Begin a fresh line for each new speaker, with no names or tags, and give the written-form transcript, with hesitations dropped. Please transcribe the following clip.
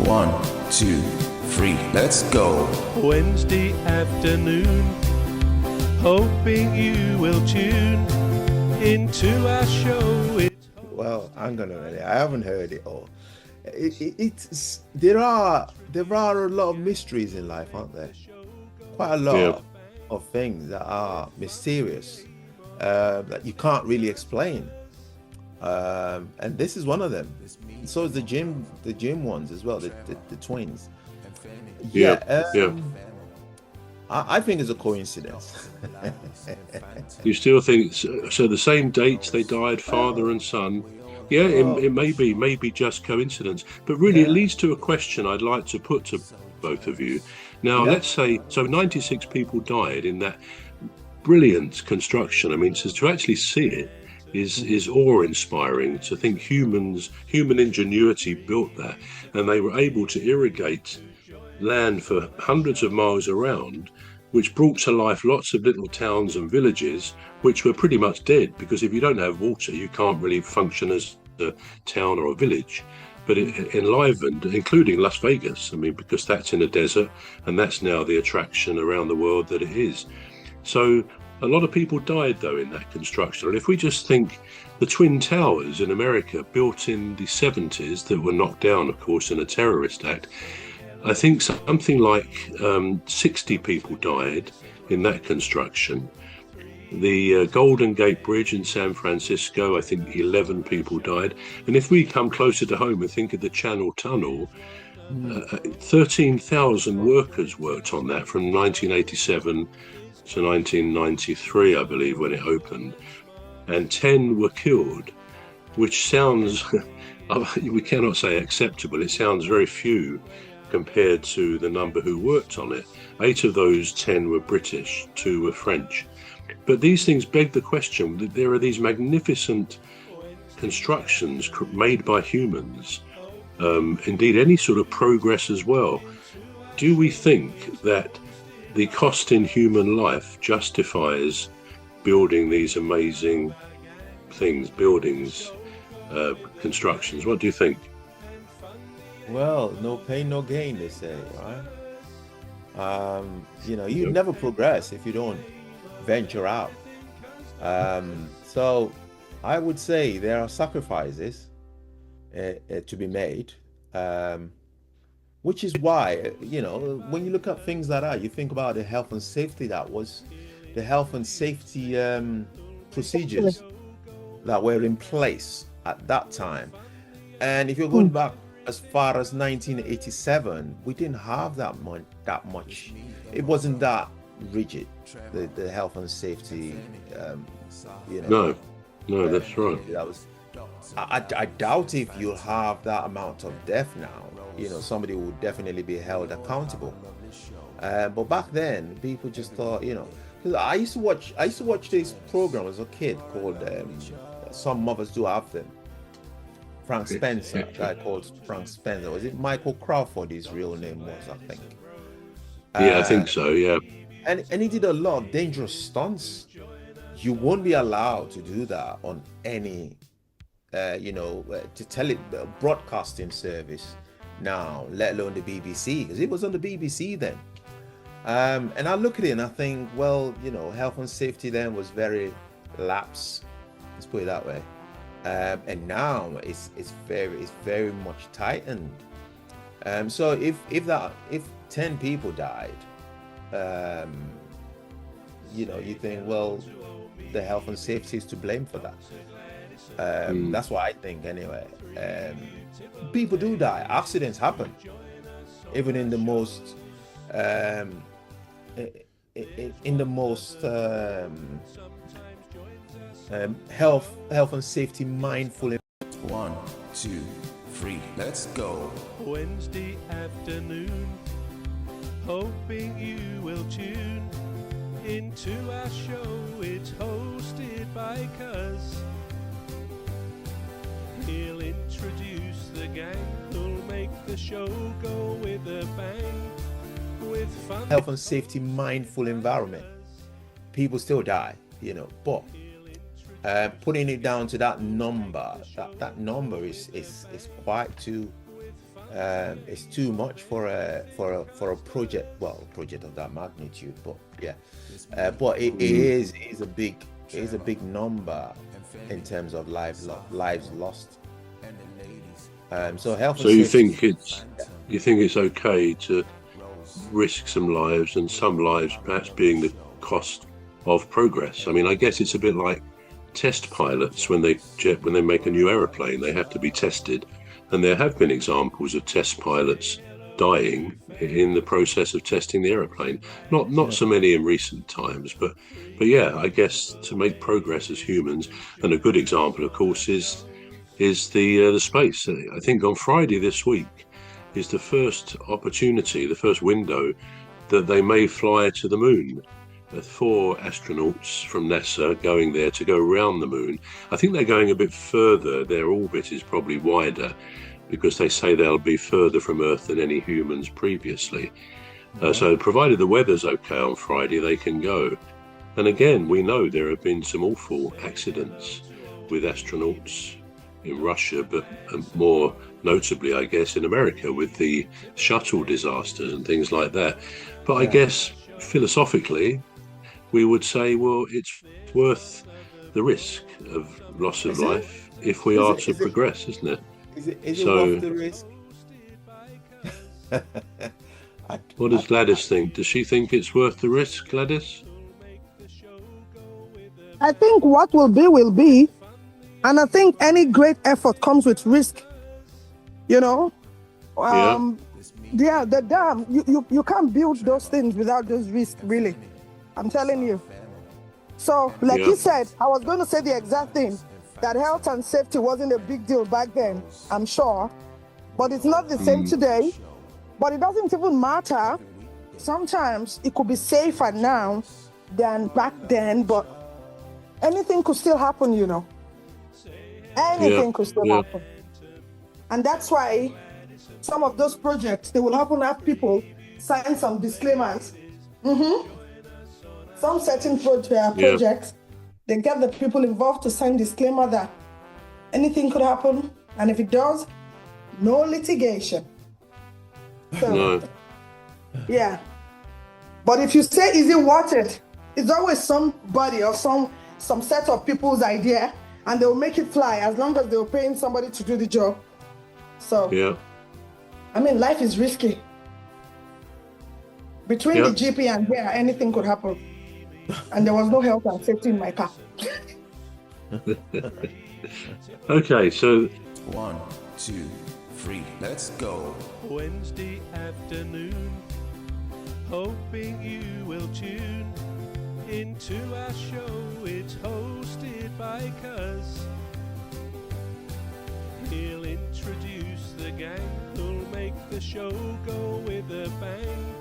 1, 2, 3, let's go.
Wednesday afternoon, hoping you will tune into our show.
Well, I'm gonna really, I haven't heard it all. There are a lot of mysteries in life, aren't there? Quite a lot of things that are mysterious that you can't really explain. And this is one of them. So is the gym ones as well, the twins. I think it's a coincidence.
You still think so? The same dates they died, father and son. Yeah, it may be just coincidence, but really it leads to a question I'd like to put to both of you. Now, let's say, so 96 people died in that brilliant construction. I mean, to actually see it is awe-inspiring. To think human ingenuity built that, and they were able to irrigate land for hundreds of miles around, which brought to life lots of little towns and villages which were pretty much dead, because if you don't have water you can't really function as a town or a village. But it enlivened, including Las Vegas, I mean, because that's in a desert and that's now the attraction around the world that it is. So a lot of people died though in that construction. And if we just think the Twin Towers in America, built in the 70s, that were knocked down of course in a terrorist act, I think something like 60 people died in that construction. The Golden Gate Bridge in San Francisco, I think 11 people died. And if we come closer to home and think of the Channel Tunnel, 13,000 workers worked on that from 1987 to 1993, I believe, when it opened. And 10 were killed, which sounds, we cannot say acceptable, it sounds very few compared to the number who worked on it. 8 of those 10 were British, 2 were French. But these things beg the question that there are these magnificent constructions made by humans, indeed any sort of progress as well. Do we think that the cost in human life justifies building these amazing things, buildings, constructions? What do you think?
Well, no pain, no gain, they say, right? You never progress if you don't venture out. So I would say there are sacrifices to be made, which is why, when you look at things like that, you think about the health and safety procedures that were in place at that time. And if you're going back as far as 1987, we didn't have that much. It wasn't that rigid, the health and safety.
No, that's right.
That was. I doubt if you'll have that amount of death now. Somebody would definitely be held accountable. But back then, people just thought, because I used to watch this program as a kid called. Some mothers do have them. Frank Spencer, a guy called Frank Spencer. Was it Michael Crawford? His real name was, I think.
I think so. Yeah.
And he did a lot of dangerous stunts. You won't be allowed to do that on any, broadcasting service now, let alone the BBC, because it was on the BBC then. And I look at it and I think, well, health and safety then was very lax. Let's put it that way. And now it's very much tightened. So if 10 people died, you think, well, the health and safety is to blame for that. That's what I think anyway. People do die. Accidents happen, even in the most health and safety mindful.
1, 2, 3, let's go.
Wednesday afternoon, hoping you will tune into our show. It's hosted by Cuz. He'll introduce the gang who'll make the show go with a bang. With fun.
Health and safety mindful environment. People still die, but putting it down to that number, that number is quite too it's too much for a project. Well, a project of that magnitude, but yeah, but it is a big number in terms of lives lost. So health.
So you think it's okay to risk some lives, and some lives perhaps being the cost of progress? I mean, I guess it's a bit like test pilots when they make a new aeroplane. They have to be tested, and there have been examples of test pilots dying in the process of testing the aeroplane. Not so many in recent times, but yeah, I guess to make progress as humans. And a good example, of course, is the space. I think on Friday this week is the first opportunity, the first window that they may fly to the moon. 4 astronauts from NASA going there to go around the moon. I think they're going a bit further. Their orbit is probably wider because they say they'll be further from Earth than any humans previously. So provided the weather's okay on Friday, they can go. And again, we know there have been some awful accidents with astronauts in Russia, but more notably, I guess, in America with the shuttle disasters and things like that. But I guess philosophically, we would say, well, it's worth the risk of loss of life if we are to progress, isn't it?
Is it worth the risk?
What does Gladys think? Does she think it's worth the risk, Gladys?
I think what will be. And I think any great effort comes with risk, you know. Yeah, the dam, you can't build those things without those risks, really. I'm telling you. So, like you said, I was going to say the exact thing, that health and safety wasn't a big deal back then, I'm sure. But it's not the same today. But it doesn't even matter. Sometimes it could be safer now than back then, but anything could still happen, you know. Anything could still happen. And that's why some of those projects, they will often have people sign some disclaimers. Some certain projects, they get the people involved to sign disclaimer that anything could happen. And if it does, no litigation. So, yeah. But if you say, is it worth it? It's always somebody or some set of people's idea, and they'll make it fly as long as they're paying somebody to do the job. So, I mean, life is risky. Between the GP and here, anything could happen. And there was no health and safety in my car.
Okay, so
1, 2, 3, let's go.
Wednesday afternoon, hoping you will tune into our show. It's hosted by Cuz. He'll introduce the gang who'll make the show go with a bang.